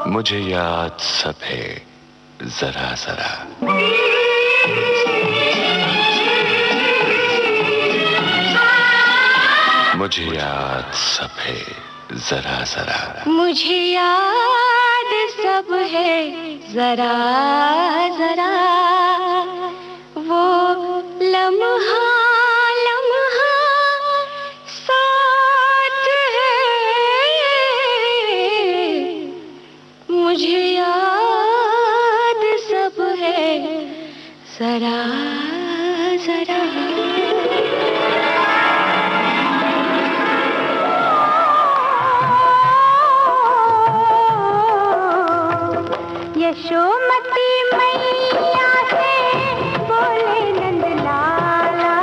मुझे याद सब है जरा जरा। मुझे याद सब है जरा जरा। मुझे याद सब है जरा जरा। वो लम्हा लम्हा साथ है। मुझे याद सब है जरा जरा। यशोमती मैया से बोले नंद लाला,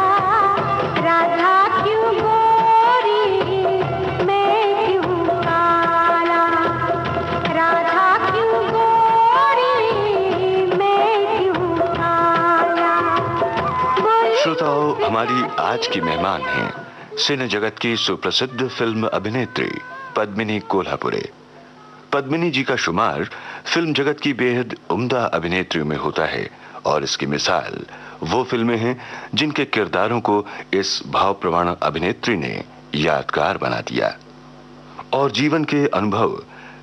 राधा क्यों गोरी मैं क्यों काला, राधा क्यों गोरी मैं क्यों काला। श्रोताओं, हमारी आज की मेहमान हैं सिने जगत की सुप्रसिद्ध फिल्म अभिनेत्री पद्मिनी कोल्हापुरे। पद्मिनी जी का शुमार फिल्म जगत की बेहद उम्दा अभिनेत्रियों में होता है और इसकी मिसाल वो फिल्में हैं जिनके किरदारों को इस भावप्रवण अभिनेत्री ने यादगार बना दिया। और जीवन के अनुभव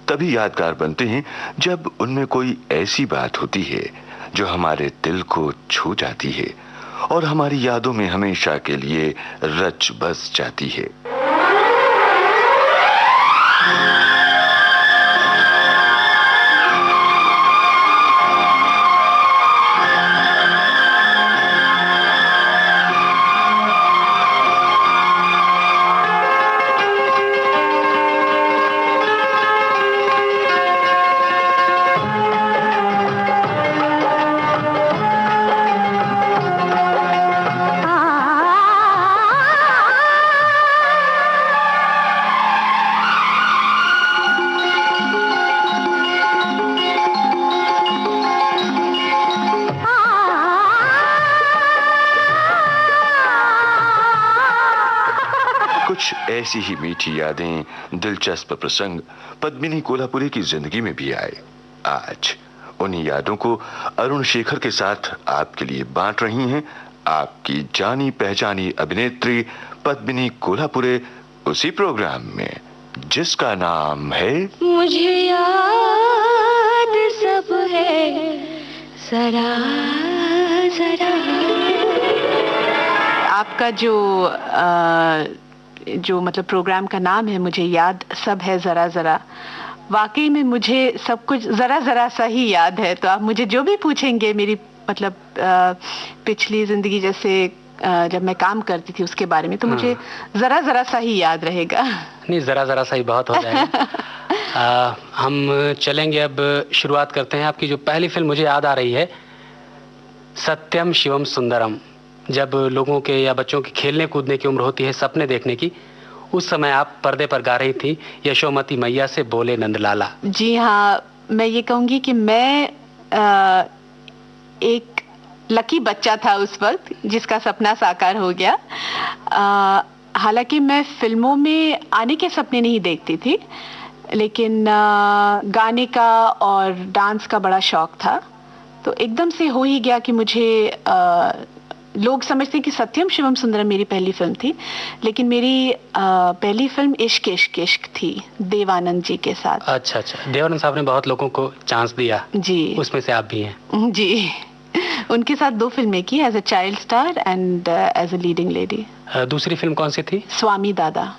तभी यादगार बनते हैं जब उनमें कोई ऐसी बात होती है जो हमारे दिल को छू जाती है और हमारी यादों में हमेशा के लिए रच बस जाती है। कुछ ऐसी ही मीठी यादें, दिलचस्प प्रसंग पद्मिनी कोल्हापुरे की जिंदगी में भी आए। आज उन्हीं यादों को अरुण शेखर के साथ आपके लिए बांट रही हैं आपकी जानी पहचानी अभिनेत्री पद्मिनी कोल्हापुरे, उसी प्रोग्राम में जिसका नाम है मुझे याद सब है जरा जरा। आपका जो मतलब प्रोग्राम का नाम है मुझे याद सब है जरा जरा, वाकई में मुझे सब कुछ जरा जरा सा ही याद है। तो आप मुझे जो भी पूछेंगे मेरी मतलब पिछली जिंदगी जैसे जब मैं काम करती थी उसके बारे में, तो मुझे जरा जरा सा ही याद रहेगा। नहीं, जरा जरा सा ही बहुत हो जाएगा। हम चलेंगे, अब शुरुआत करते हैं। आपकी जो पहली फिल्म मुझे याद आ रही है सत्यम शिवम सुंदरम। जब लोगों के या बच्चों की खेलने कूदने की उम्र होती है, सपने देखने की, उस समय आप पर्दे पर गा रही थी यशोमती मैया से बोले नंदलाला। जी हाँ, मैं ये कहूँगी कि मैं एक लकी बच्चा था उस वक्त जिसका सपना साकार हो गया। हालांकि मैं फिल्मों में आने के सपने नहीं देखती थी, लेकिन गाने का और डांस का बड़ा शौक था। तो एकदम से हो ही गया कि मुझे लोग समझते हैं कि सत्यम शिवम सुंदरम मेरी पहली फिल्म थी, लेकिन मेरी पहली फिल्म इश्क इश्क इश्क थी देवानंद जी के साथ। अच्छा, देवानंद साहब ने बहुत लोगों को चांस दिया जी, उसमें से आप भी हैं। जी, उनके साथ 2 फिल्में की, as a child star and as a leading lady. दूसरी फिल्म कौन सी थी? स्वामी दादा।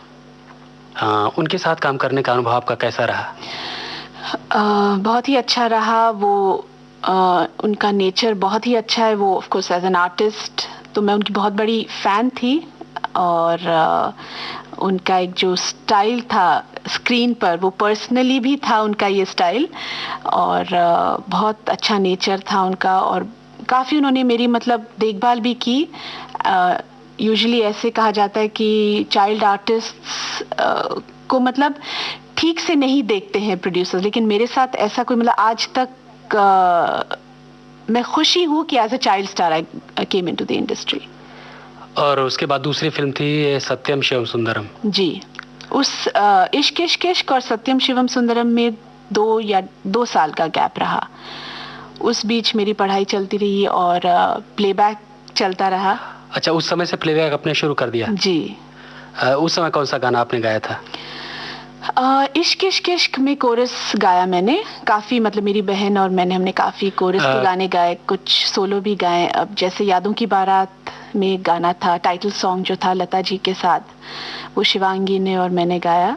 उनके साथ काम करने का अनुभव आपका कैसा रहा? बहुत ही अच्छा रहा। वो उनका नेचर बहुत ही अच्छा है। वो of course as an artist तो मैं उनकी बहुत बड़ी फैन थी, और उनका एक जो स्टाइल था स्क्रीन पर, वो पर्सनली भी था उनका ये स्टाइल, और बहुत अच्छा नेचर था उनका। और काफ़ी उन्होंने मेरी मतलब देखभाल भी की। यूजुअली ऐसे कहा जाता है कि चाइल्ड आर्टिस्ट्स को मतलब ठीक से नहीं देखते हैं प्रोड्यूसर्स, लेकिन मेरे साथ ऐसा कोई मतलब आज तक मैं खुशी हूँ कि as a child star I came into the industry. और उसके बाद दूसरी फिल्म थी सत्यम शिवम सुंदरम। जी, उस इश्क इश्क इश्क और सत्यम शिवम सुंदरम में 2 साल का गैप रहा। उस बीच मेरी पढ़ाई चलती रही और प्लेबैक चलता रहा। अच्छा, उस समय से प्लेबैक आपने शुरू कर दिया? जी। उस समय कौन सा गाना आपने गाया था? इश्क इश्क इश्क में कोरस गाया मैंने काफ़ी, मतलब मेरी बहन और मैंने हमने काफ़ी कोरस के गाने गाए, कुछ सोलो भी गाए। अब जैसे यादों की बारात में एक गाना था, टाइटल सॉन्ग जो था लता जी के साथ, वो शिवांगी ने और मैंने गाया।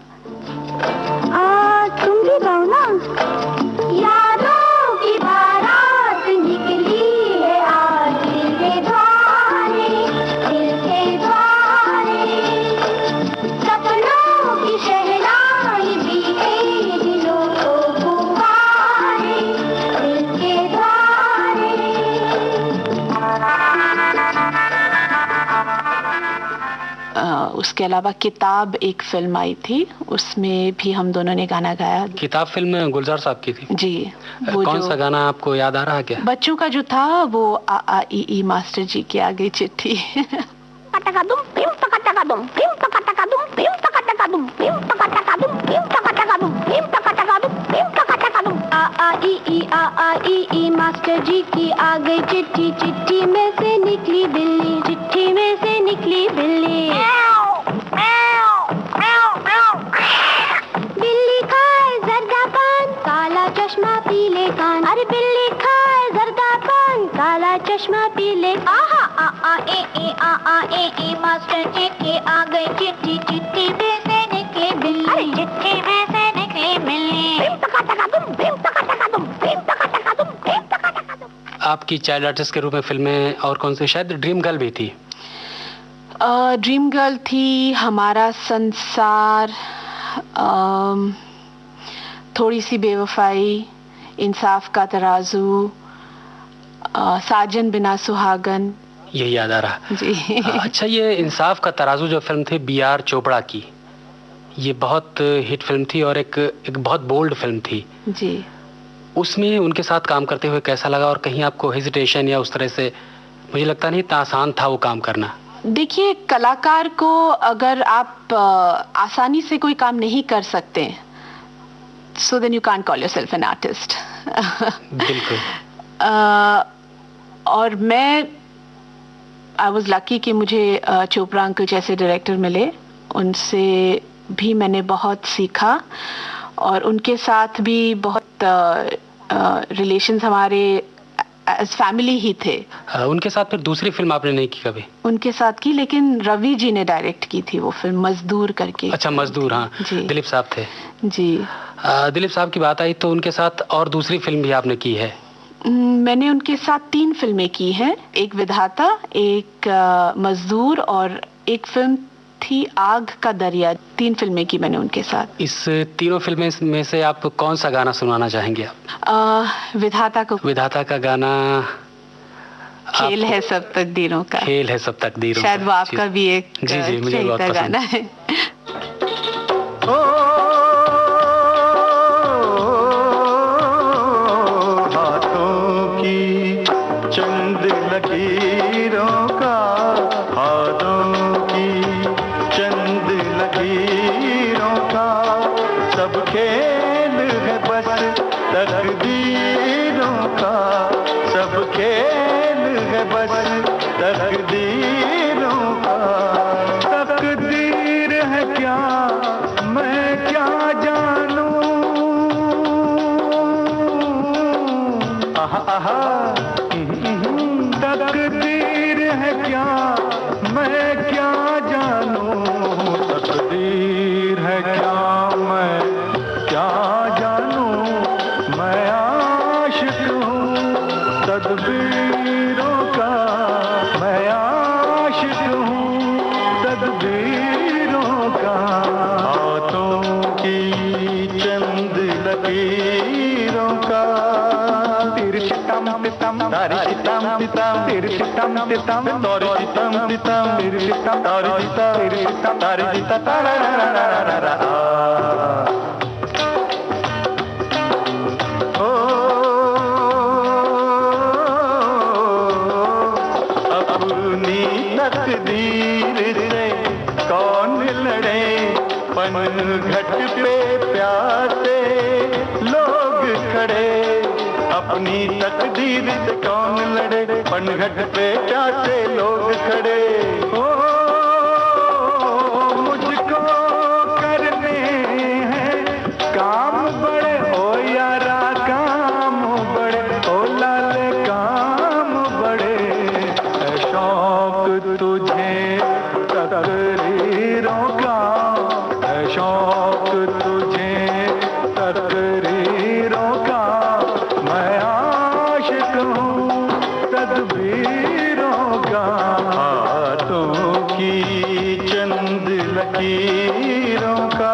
तुम भी गाओ ना। यादों की बारात निकली है आज दिल के द्वारे, दिल के द्वारे, सपनों की शहनाई भी है दिलों को पुकारे, दिल के द्वारे। उसके अलावा किताब एक फिल्म आई थी, उसमें भी हम दोनों ने गाना गाया। किताब फिल्म गुलजार साहब की थी? जी। वो कौन सा गाना आपको याद आ रहा है क्या? बच्चों का जो था वो आ ई मास्टर जी की आ गई चिट्ठी। मास्टर जी की आ गई चिट्ठी, चिट्ठी में से निकली बिल्ली, चिट्ठी में से निकली बिल्ली। बिल्ली खाए जर्दा पान, काला चश्मा पीले कान। अरे बिल्ली खाए जर्दा पान, काला चश्मा पीले। आहा आ ए मास्टर जी की आ गई चिट्ठी, चिट्ठी में से निकली बिल्ली। अरे चिट्ठी में से निकली बिल्ली। आपकी चाइल्ड आर्टिस्ट के रूप में फिल्में और कौन सी? शायद ड्रीम गर्ल भी थी। ड्रीम गर्ल थी, हमारा संसार, थोड़ी सी बेवफाई, इंसाफ का तराजू, साजन बिना सुहागन। यही याद आ रहा जी। अच्छा, ये इंसाफ का तराजू जो फिल्म थी B.R. चोपड़ा की, ये बहुत हिट फिल्म थी और एक बहुत बोल्ड फिल्म थी जी। उसमें उनके साथ काम करते हुए कैसा लगा, और कहीं आपको हेजिटेशन या उस तरह से? मुझे लगता नहीं इतना आसान था वो काम करना। देखिए, कलाकार को अगर आप आसानी से कोई काम नहीं कर सकते, so then you can't call yourself an artist. बिल्कुल। और मैं I was lucky कि मुझे चोपड़ा अंकल जैसे डायरेक्टर मिले, उनसे भी मैंने बहुत सीखा और उनके साथ भी बहुत रिलेशंस हमारे एज फैमिली ही थे। उनके साथ फिर दूसरी फिल्म आपने नहीं की कभी? उनके साथ की, लेकिन रवि जी ने डायरेक्ट की थी वो फिल्म, मजदूर करके। अच्छा, मजदूर, हाँ। दिलीप साहब थे जी। दिलीप साहब की बात आई तो उनके साथ और दूसरी फिल्म भी आपने की है? मैंने उनके साथ 3 फिल्में की हैं, एक विधाता, एक मजदूर और एक फिल्म थी आग का दरिया। 3 फिल्में की मैंने उनके साथ। इस तीनों फिल्में में से आप कौन सा गाना सुनाना चाहेंगे आप? विधाता का गाना खेल है सब तकदीरों का। खेल है सब तकदीरों का, शायद वो आपका भी एक जी मुझे बहुत पसंद गाना है। हाथों की चंद लकीरों का, हाथों की चंद लकीरों का, सब खेल है बस तकदीरों का, सब खेल है बस तकदीरों का। तकदीर है क्या मैं क्या जानूं, आहा आहा, तकदीर है क्या मैं क्या जानूं, तकदीर है क्या मैं क्या जानूं, मैं आशिक हूँ तदबीरों का, मैं आशिक हूँ तदबीरों का। हाथों की चंद लकीरों का, तिरशितम तितम तारिशितम तितम, तिरशितम तितम तारिशितम तितम, तिरशितम तारिशिता तिरशितम तारिशिता तारारारारा। अपनी तकदीर से कौन लड़े, पनघट पे प्यासे लो खड़े, अपनी तकदीर से कौन लड़े, पनघट पे प्यासे लोग खड़े। ओ मुझको करने हैं काम बड़े, ओ यारा काम बड़े, ओ लाले काम बड़े। है शौक तुझे तकरीरों का, है शौक तुझे तकरीरों का, मैं आशिक हूँ तदबीरों का, हाथों की चंद लकीरों का।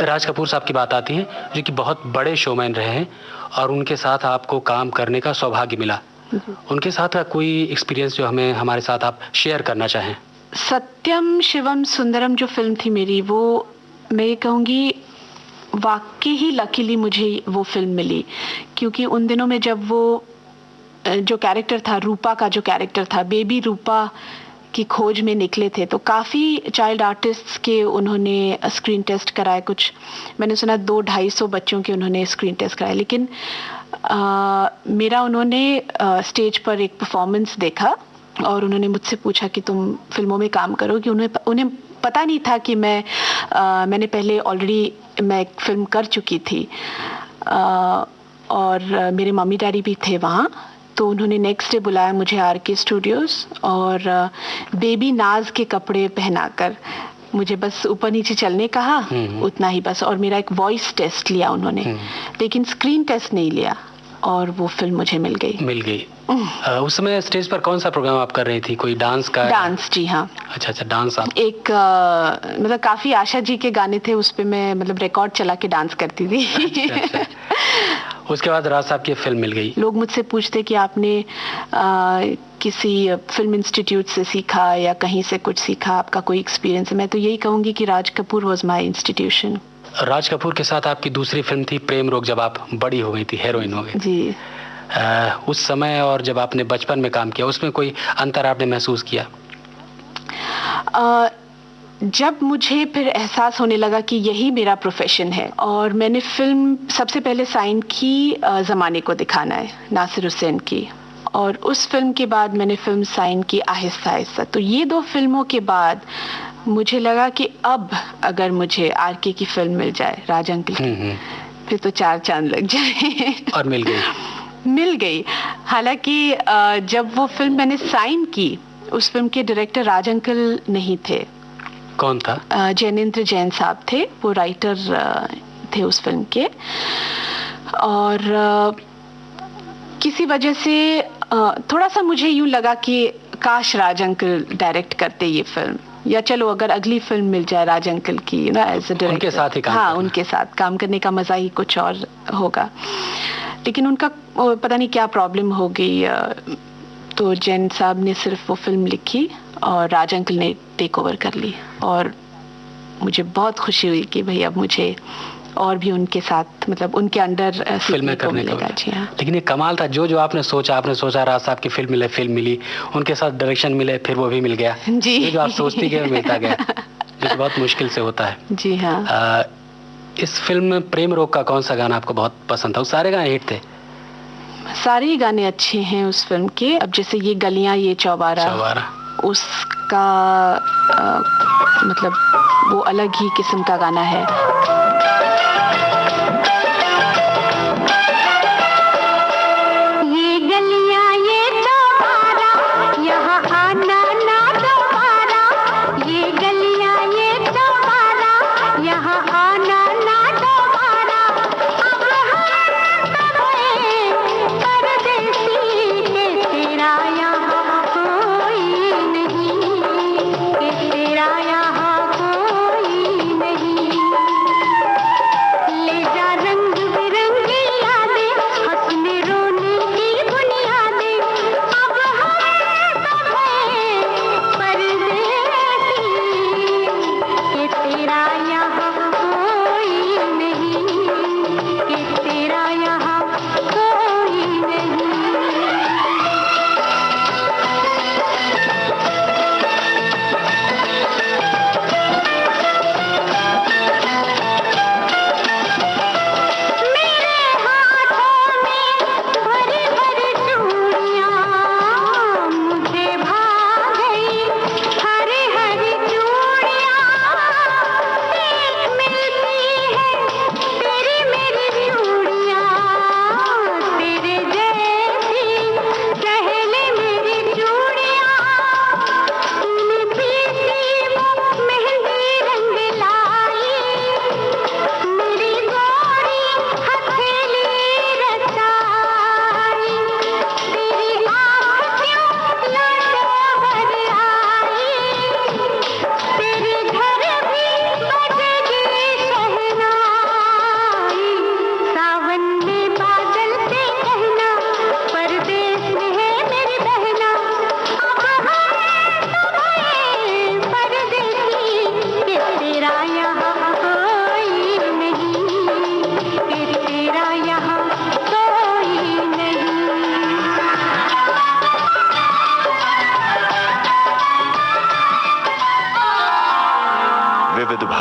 राज कपूर साहब की बात आती है, जो कि बहुत बड़े शोमैन रहे हैं और उनके साथ आपको काम करने का सौभाग्य मिला। उनके साथ का कोई एक्सपीरियंस जो हमें हमारे साथ आप शेयर करना चाहें? सत्यम शिवम सुंदरम जो फिल्म थी मेरी, वो मैं ये कहूँगी वाकई ही लकीली मुझे वो फिल्म मिली, क्योंकि उन दिनों में जब वो जो कैरेक्टर था, रूपा का जो कैरेक्टर था, बेबी रूपा की खोज में निकले थे, तो काफ़ी चाइल्ड आर्टिस्ट्स के उन्होंने स्क्रीन टेस्ट कराए। कुछ मैंने सुना 200-250 बच्चों के उन्होंने स्क्रीन टेस्ट कराए, लेकिन मेरा उन्होंने स्टेज पर एक परफॉर्मेंस देखा और उन्होंने मुझसे पूछा कि तुम फिल्मों में काम करोगी। उन्हें पता नहीं था कि मैंने पहले ऑलरेडी मैं एक फिल्म कर चुकी थी, और मेरे मम्मी डैडी भी थे वहाँ। तो उन्होंने नेक्स्ट डे बुलाया मुझे RK स्टूडियोज़, और बेबी नाज के कपड़े पहनाकर मुझे बस ऊपर नीचे चलने कहा, उतना ही बस, और मेरा एक वॉइस टेस्ट लिया उन्होंने, लेकिन स्क्रीन टेस्ट नहीं लिया, और वो फिल्म मुझे मिल गई। उस समय स्टेज पर कौन सा प्रोग्राम आप कर रही थी? कोई डांस का? डांस, जी हाँ। अच्छा, डांस। आप एक मतलब काफी आशा जी के गाने थे, उस पे मैं मतलब रिकॉर्ड चला के डांस करती थी। अच्छा। उसके बाद राज साहब की फिल्म मिल गई। लोग मुझसे पूछते कि आपने किसी फिल्म इंस्टीट्यूट से सीखा या कहीं से कुछ सीखा, आपका कोई एक्सपीरियंस है? मैं तो यही कहूँगी कि Raj Kapoor was my institution. Raj Kapoor के साथ आपकी दूसरी फिल्म थी प्रेम रोग, जब आप बड़ी हो गई थी, हीरोइन हो गई जी। उस समय और जब आपने बचपन में काम किया, उसमें कोई अंतर आपने महसूस किया? जब मुझे फिर एहसास होने लगा कि यही मेरा प्रोफेशन है, और मैंने फिल्म सबसे पहले साइन की ज़माने को दिखाना है, नासिर हुसैन की, और उस फिल्म के बाद मैंने फिल्म साइन की आहिस्ता आहिस्ता। तो ये 2 फिल्मों के बाद मुझे लगा कि अब अगर मुझे RK की फिल्म मिल जाए, राज अंकल की, फिर तो 4 चांद लग जाए। और मिल गई। हालांकि जब वो फिल्म मैंने साइन की, उस फिल्म के डायरेक्टर राज अंकल नहीं थे। कौन था? जैनेंद्र जैन साहब थे, वो राइटर थे उस फिल्म के, और किसी वजह से थोड़ा सा मुझे यूं लगा कि काश राज अंकल डायरेक्ट करते ये फिल्म, या चलो अगर अगली फिल्म मिल जाए राज अंकल की एज अ डायरेक्टर, उनके साथ ही काम हाँ, उनके साथ काम करने का मजा ही कुछ और होगा। लेकिन उनका पता नहीं क्या प्रॉब्लम हो गई, तो जैन साहब ने सिर्फ वो फिल्म लिखी और राज अंकल ने टेक ओवर कर ली, और मुझे बहुत खुशी हुई कि भाई अब मुझे और भी उनके साथ, मतलब उनके अंडर फिल्में करने का। जी हाँ। लेकिन ये कमाल था, जो आपने सोचा राज साहब की फिल्म मिली, उनके साथ डायरेक्शन मिले, फिर वो भी मिल गया जी। जो आप सोचती गए मिलता गया, जो बहुत मुश्किल से होता है। जी हाँ। इस फिल्म में प्रेम रोग का कौन सा गाना आपको बहुत पसंद था? सारे गाने हिट थे। सारे ही गाने अच्छे हैं उस फिल्म के। अब जैसे ये गलियां ये चौबारा, उसका मतलब वो अलग ही किस्म का गाना है। ये गलियां ये चौबारा, यहाँ आना ना दोबारा, ये गलियां ये चौबारा, यहाँ आना ना दोबारा। अब हम सब परदेसी के तेरा यहाँ कोई नहीं, के तेरा यहाँ कोई नहीं। ले जा रंग बिरंगी यादें, हंसने रोने की बुनियादें। अब हम सब परदेसी, के तेरा यहाँ कोई नहीं, के तेरा यहाँ कोई नहीं।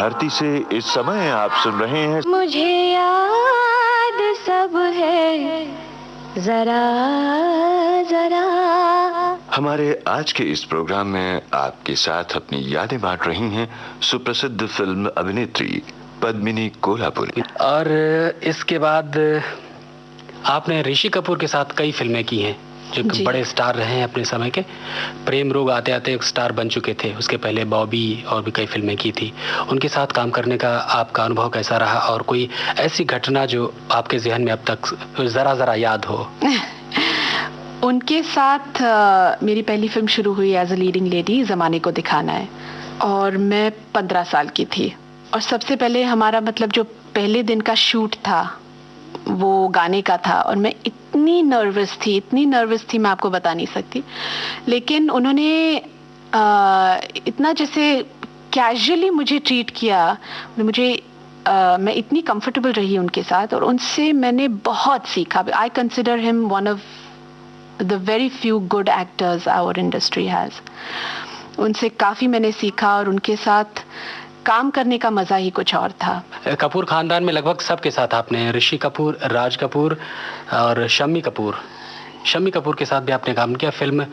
भारती से इस समय आप सुन रहे हैं मुझे याद सब है जरा जरा। हमारे आज के इस प्रोग्राम में आपके साथ अपनी यादें बांट रही हैं सुप्रसिद्ध फिल्म अभिनेत्री पद्मिनी कोल्हापुरी। और इसके बाद आपने ऋषि कपूर के साथ कई फिल्में की हैं जो कि बड़े स्टार रहे हैं अपने समय के। प्रेम रोग आते आते एक स्टार बन चुके थे, उसके पहले बॉबी और भी कई फिल्में की थी। उनके साथ काम करने का आपका अनुभव कैसा रहा, और कोई ऐसी घटना जो आपके ज़हन में अब तक ज़रा ज़रा याद हो? उनके साथ मेरी पहली फिल्म शुरू हुई एज अ लीडिंग लेडी, ज़माने को दिखाना है, और मैं 15 साल की थी। और सबसे पहले हमारा मतलब जो पहले दिन का शूट था वो गाने का था, और मैं इतनी नर्वस थी मैं आपको बता नहीं सकती। लेकिन उन्होंने इतना जैसे कैजुअली मुझे ट्रीट किया, मैं इतनी कंफर्टेबल रही उनके साथ, और उनसे मैंने बहुत सीखा। I consider him one of the very few good actors our industry has. उनसे काफ़ी मैंने सीखा, और उनके साथ काम करने का मजा ही कुछ और था। कपूर खानदान में लगभग सबके साथ आपने, ऋषि कपूर, राज कपूर और शम्मी कपूर के साथ भी आपने काम किया। फिल्म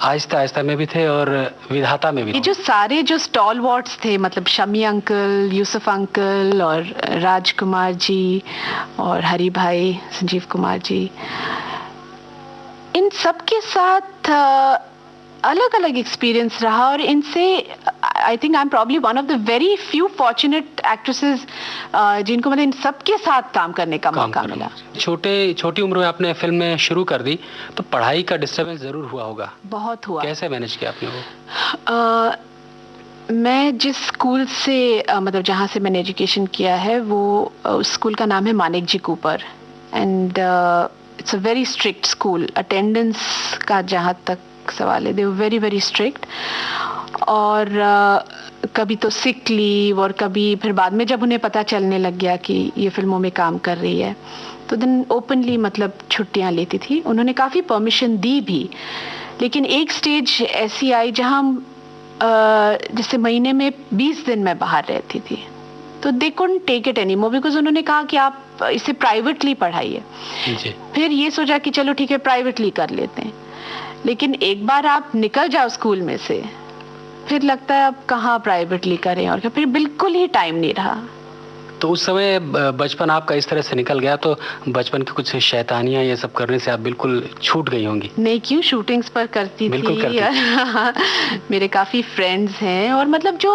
आहिस्ता आहिस्ता में भी थे और विधाता में भी। ये जो सारे जो स्टॉलवर्ड्स थे, मतलब शम्मी अंकल, यूसुफ अंकल और राजकुमार जी और हरी भाई, संजीव कुमार जी, इन सब के साथ अलग अलग एक्सपीरियंस रहा। और इनसे I think I am probably one of the very few fortunate actresses जिनको मतलब इन सब के साथ काम करने का मौका मिला। छोटी उम्र में आपने फिल्म में शुरू कर दी, तो पढ़ाई का डिस्टर्बेंस जरूर हुआ होगा? बहुत हुआ। कैसे मैनेज किया आपने वो? मैं जिस स्कूल से मतलब जहाँ से मैंने एजुकेशन किया है, वो उस स्कूल का नाम है Manik ji Cooper, and it's a very strict school. Attendance का जहाँ तक सवाल है, they were very very strict. और कभी तो सिक लीव, और कभी फिर बाद में जब उन्हें पता चलने लग गया कि ये फिल्मों में काम कर रही है, तो देन ओपनली मतलब छुट्टियां लेती थी। उन्होंने काफ़ी परमिशन दी भी, लेकिन एक स्टेज ऐसी आई जहां जैसे महीने में 20 दिन मैं बाहर रहती थी, तो they couldn't take it anymore, because उन्होंने कहा कि आप इसे प्राइवेटली पढ़ाइए। फिर ये सोचा कि चलो ठीक है, प्राइवेटली कर लेते हैं। लेकिन एक बार आप निकल जाओ स्कूल में से, फिर लगता है अब कहाँ प्राइवेटली करें, और फिर बिल्कुल ही टाइम नहीं रहा। तो उस समय बचपन आपका इस तरह से निकल गया, तो बचपन की कुछ शैतानियां ये सब करने से आप बिल्कुल छूट गई होंगी? नहीं, क्यों, शूटिंग्स पर करती थी। मेरे काफी फ्रेंड्स हैं, और मतलब जो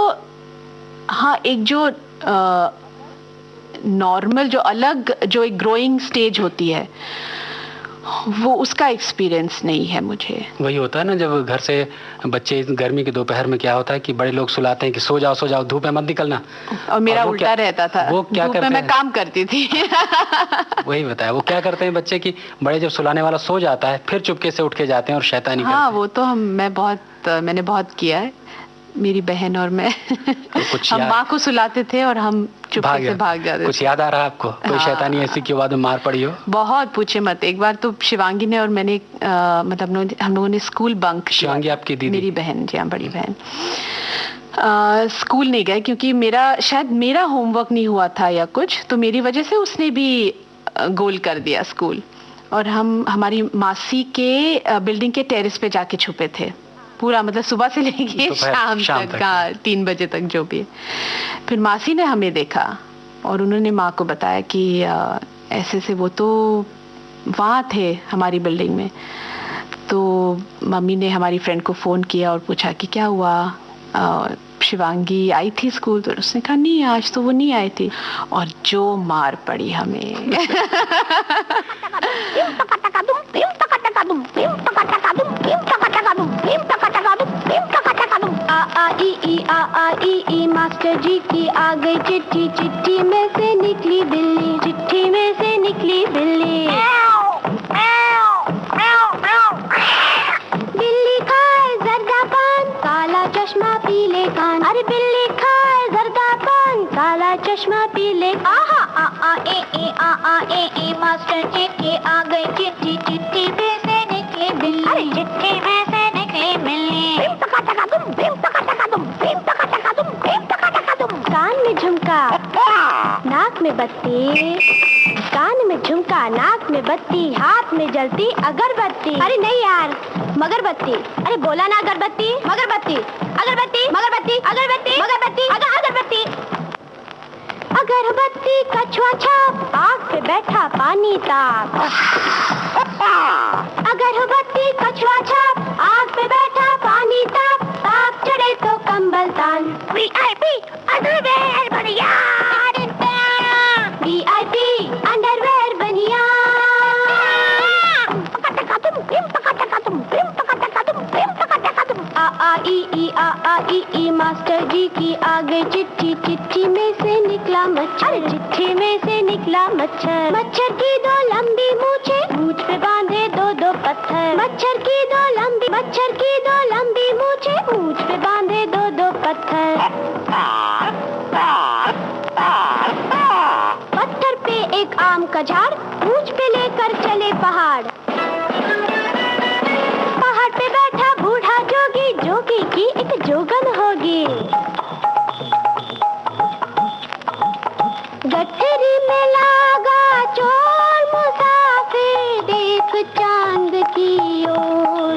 एक जो नॉर्मल जो अलग जो एक ग्रोइंग स्टेज होती है, वो उसका एक्सपीरियंस नहीं है मुझे। वही होता है ना, जब घर से बच्चे गर्मी के दोपहर में क्या होता है कि बड़े लोग सुलाते हैं कि सो जाओ, धूप में मत निकलना, और मेरा उल्टा रहता था। वो क्या करते हैं? मैं काम करती थी। वही बताया, वो क्या करते हैं बच्चे कि बड़े जब सुलाने वाला सो जाता है, फिर चुपके से उठ के जाते हैं और शैतानी करते हैं। वो तो मैंने बहुत किया है, मेरी बहन और मैं। हम माँ को सुलाते थे और हम चुपके से भाग जाते थे। कुछ याद आ रहा है आपको? कोई शैतानी ऐसी के बाद में मार पड़ी हो? बहुत, पूछे मत। एक बार तो शिवांगी ने और मैंने मतलब हम लोगों ने स्कूल बंक। शिवांगी आपकी दीदी? मेरी बहन जी, हाँ, बड़ी बहन। स्कूल नहीं गए क्योंकि शायद मेरा होमवर्क नहीं हुआ था या कुछ, तो मेरी वजह से उसने भी गोल कर दिया स्कूल। और हम हमारी मासी के बिल्डिंग के टेरेस पे जाके छुपे थे पूरा, मतलब सुबह से लेके शाम तक 3 बजे तक जो भी। फिर मासी ने हमें देखा और उन्होंने माँ को बताया कि ऐसे से वो तो वहाँ थे हमारी बिल्डिंग में। तो मम्मी ने हमारी फ्रेंड को फ़ोन किया और पूछा कि क्या हुआ, शिवांगी आई थी स्कूल? तो उसने कहा नहीं, आज तो वो नहीं आई थी। और जो मार पड़ी हमें। मास्टर जी की आ गई चिट्ठी, चिट्ठी में से निकली बिल्ली, चिट्ठी में से निकली बिल्ली। बिल्ली खाए जर्दा पान, काला चश्मा पीले कान। अरे बिल्ली खाए जर्दा पान, काला चश्मा पीले। आहा आ आ ए मास्टर जी की आ गई चिट्ठी, चिट्ठी में से निकली बिल्ली। अरे चिट्ठी में से निकली बिल्ली। कान में झुमका, नाक में बत्ती, कान में झुमका, नाक में बत्ती, हाथ में जलती अगरबत्ती। अरे नहीं यार, मगरबत्ती। अरे बोला ना अगरबत्ती, मगरबत्ती, अगरबत्ती, मगरबत्ती, अगरबत्ती, मगरबत्ती, अगरबत्ती। अगरबत्ती कछुआ छाप, आग पे बैठा पानी ताप। अगरबत्ती कछुआ छाप, आग पे बैठा पानी ताप, ताप चढ़े तो कंबल तान। VIP अंडरवेयर बनियान, VIP अंडरवेयर बनियान। आ मास्टर जी की आगे चिट्ठी, चिट्ठी में से निकला मच्छर, चिट्ठी में से निकला मच्छर। मच्छर की दो लंबी मूछे, मूछ पे बांधे दो दो पत्थर। मच्छर की दो लंबी मूछे, मूछ पे बांधे दो दो पत्थर। पत्थर पे एक आम का झाड़, मूछ पे लेकर चले पहाड़। पहाड़ पे बैठा बूढ़ा जोगी, जोगी की एक जोगन होगी। गठरी में लागा चोर मुसाफिर, देख चांद की ओर।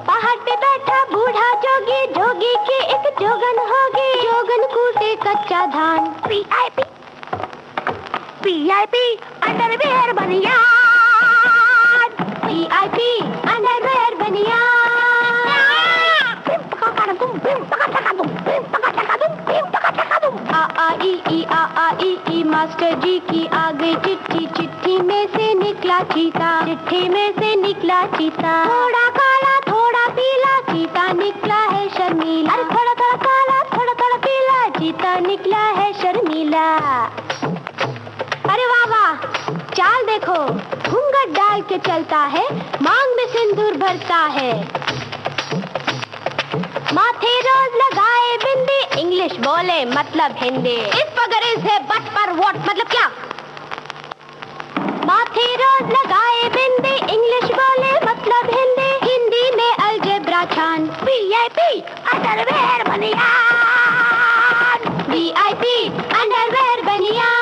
पहाड़ पे बैठा बूढ़ा जोगी, जोगी की एक जोगन होगी। जोगन कूटे कच्चा धान। VIP अंडरवेयर बनियान, VIP अंडरवेयर बनियान। आ मास्टर जी की आगे चिट्ठी, चिट्ठी में से निकला चीता, चिट्ठी में से निकला चीता। थोड़ा काला थोड़ा पीला, चीता निकला है शर्मीला। अरे थोड़ा थोड़ा काला थोड़ा थोड़ा पीला, चीता निकला है शर्मीला। अरे वाह वाह, चाल देखो, घूंघट डाल के चलता है, मांग में सिंदूर भरता है। माथे रोज लगाए बिंदी, इंग्लिश बोले मतलब हिंदी। इस पगर से बट पर वोट मतलब क्या? माथे रोज लगाए बिंदी, इंग्लिश बोले मतलब हिंदी। हिंदी में अलजेब्रा छान। VIP अंडरवेयर बनियान, VIP अंडरवेयर बनियान।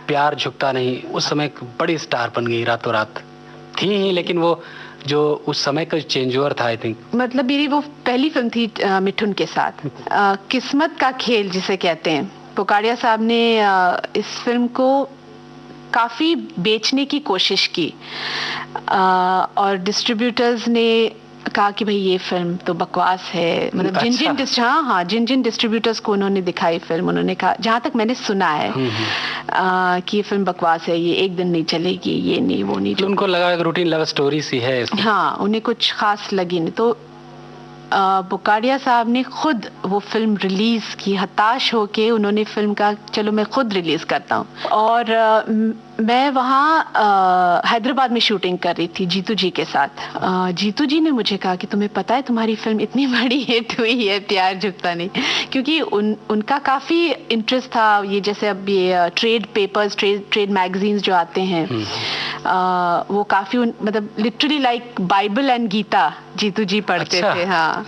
प्यार झुकता नहीं उस समय एक बड़ी स्टार बन गई रातों रात। थी ही, लेकिन वो जो उस समय का चेंज ओवर था, आई थिंक। मतलब मेरी वो पहली फिल्म थी मिठुन के साथ। किस्मत का खेल जिसे कहते हैं। पोकाड़िया साहब ने इस फिल्म को काफी बेचने की कोशिश की, और डिस्ट्रीब्यूटर्स ने कहा कि भाई ये फिल्म तो बकवास है। मतलब जिन जिन डिस्ट्रीब्यूटर्स को उन्होंने दिखाई फिल्म, उन्होंने कहा, जहां तक मैंने सुना है, कि ये फिल्म बकवास है, ये एक दिन नहीं चलेगी, ये नहीं वो नहीं। तो उनको लगा रूटीन लव स्टोरी सी है। हाँ, उन्हें कुछ खास लगी नहीं। तो पोकाड़िया साहब ने खुद वो फिल्म रिलीज की। हताश होके उन्होंने फिल्म का चलो मैं खुद रिलीज करता हूँ। और मैं वहाँ हैदराबाद में शूटिंग कर रही थी जीतू जी के साथ। जीतू जी ने मुझे कहा कि तुम्हें पता है तुम्हारी फिल्म इतनी बड़ी हिट हुई है, प्यार झुकता नहीं। क्योंकि उनका काफ़ी इंटरेस्ट था। ये जैसे अब ये ट्रेड पेपर्स, ट्रेड मैगजीन्स जो आते हैं, वो काफ़ी मतलब literally like Bible and Gita Jitu ji पढ़ते थे। हाँ,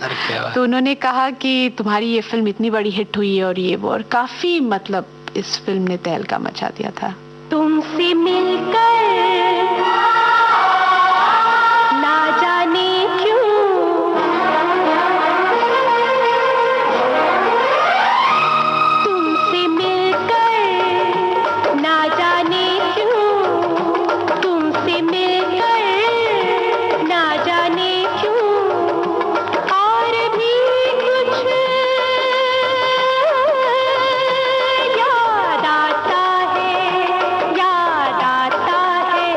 तो उन्होंने कहा कि तुम्हारी ये फिल्म इतनी बड़ी हिट हुई है और ये वो, और काफ़ी मतलब इस फिल्म ने तहलका मचा दिया था। तुमसे मिलकर ना जाने क्यों, तुमसे मिलकर ना जाने क्यों, तुमसे मिलकर ना जाने क्यों, और भी कुछ याद आता है, याद आता है।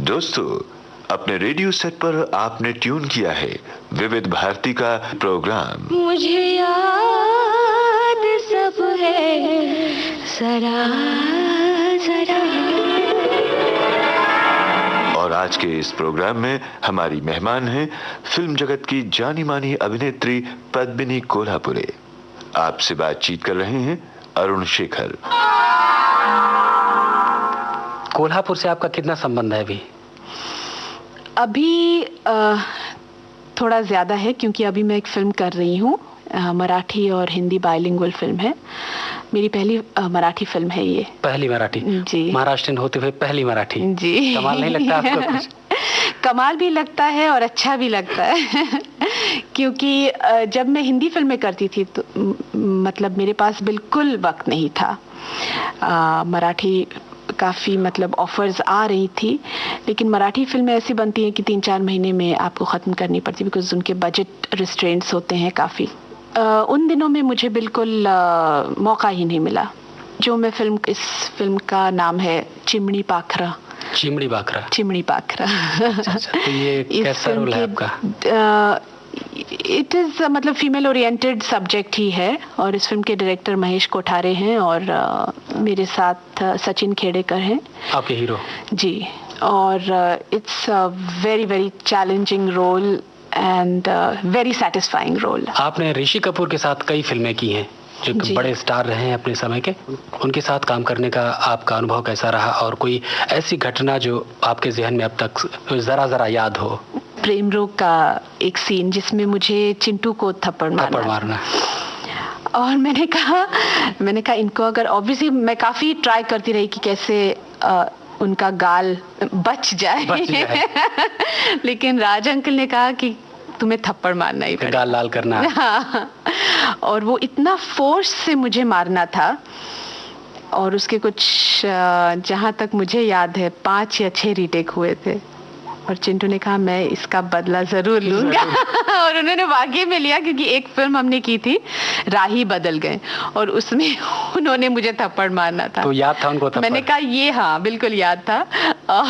दोस्तों, अपने रेडियो सेट पर आपने ट्यून किया है विविध भारती का प्रोग्राम मुझे याद सब है जरा जरा। और आज के इस प्रोग्राम में हमारी मेहमान हैं फिल्म जगत की जानी मानी अभिनेत्री पद्मिनी कोल्हापुरे। आपसे बातचीत कर रहे हैं अरुण शेखर। कोल्हापुर से आपका कितना संबंध है अभी थोड़ा ज़्यादा है, क्योंकि अभी मैं एक फिल्म कर रही हूँ, मराठी और हिंदी बाइलिंगुअल फिल्म है। मेरी पहली मराठी फिल्म है ये। पहली मराठी? जी। महाराष्ट्रीयन होते हुए पहली मराठी? जी। कमाल नहीं लगता आपको कुछ? कमाल भी लगता है और अच्छा भी लगता है क्योंकि जब मैं हिंदी फिल्में करती थी तो मतलब मेरे पास बिल्कुल वक्त नहीं था। मराठी काफ़ी मतलब ऑफर्स आ रही थी, लेकिन मराठी फिल्में ऐसी बनती हैं कि 3-4 महीने में आपको ख़त्म करनी पड़ती है, बिकॉज उनके बजट रिस्ट्रेंट्स होते हैं काफ़ी। उन दिनों में मुझे बिल्कुल मौका ही नहीं मिला। जो मैं इस फिल्म का नाम है चिमनी पाखरा। चिमनी पाखरा? चिमनी पाखरा। तो ये कैसा रोल है आपका? इट इज़ मतलब फीमेल ओरिएंटेड सब्जेक्ट ही है, और इस फिल्म के डायरेक्टर महेश कोठारे हैं और मेरे साथ सचिन खेड़ेकर हैं, आपके हीरो। जी। और it's a very very challenging role and very satisfying role. आपने ऋषि कपूर के साथ कई फिल्में की हैं जो बड़े स्टार रहे हैं अपने समय के। उनके साथ काम करने का आपका अनुभव कैसा रहा, और कोई ऐसी घटना जो आपके जहन में अब तक जरा जरा याद हो? प्रेम रोग का एक सीन जिसमें मुझे चिंटू को थप्पड़ मारना। और मैंने कहा इनको अगर ऑब्वियसली मैं काफ़ी ट्राई करती रही कि कैसे उनका गाल बच जाए। लेकिन राज अंकल ने कहा कि तुम्हें थप्पड़ मारना ही पड़ेगा, गाल लाल करना। हाँ। और वो इतना फोर्स से मुझे मारना था, और उसके कुछ जहाँ तक मुझे याद है 5 या 6 रीटेक हुए थे। और चिंटू ने कहा मैं इसका बदला जरूर लूंगा। और उन्होंने वाकई में लिया, क्योंकि एक फिल्म हमने की थी राही बदल गए, और उसमें उन्होंने मुझे थप्पड़ मारना था। तो याद था उनको थप्पड़? मैंने कहा ये, हाँ बिल्कुल याद था।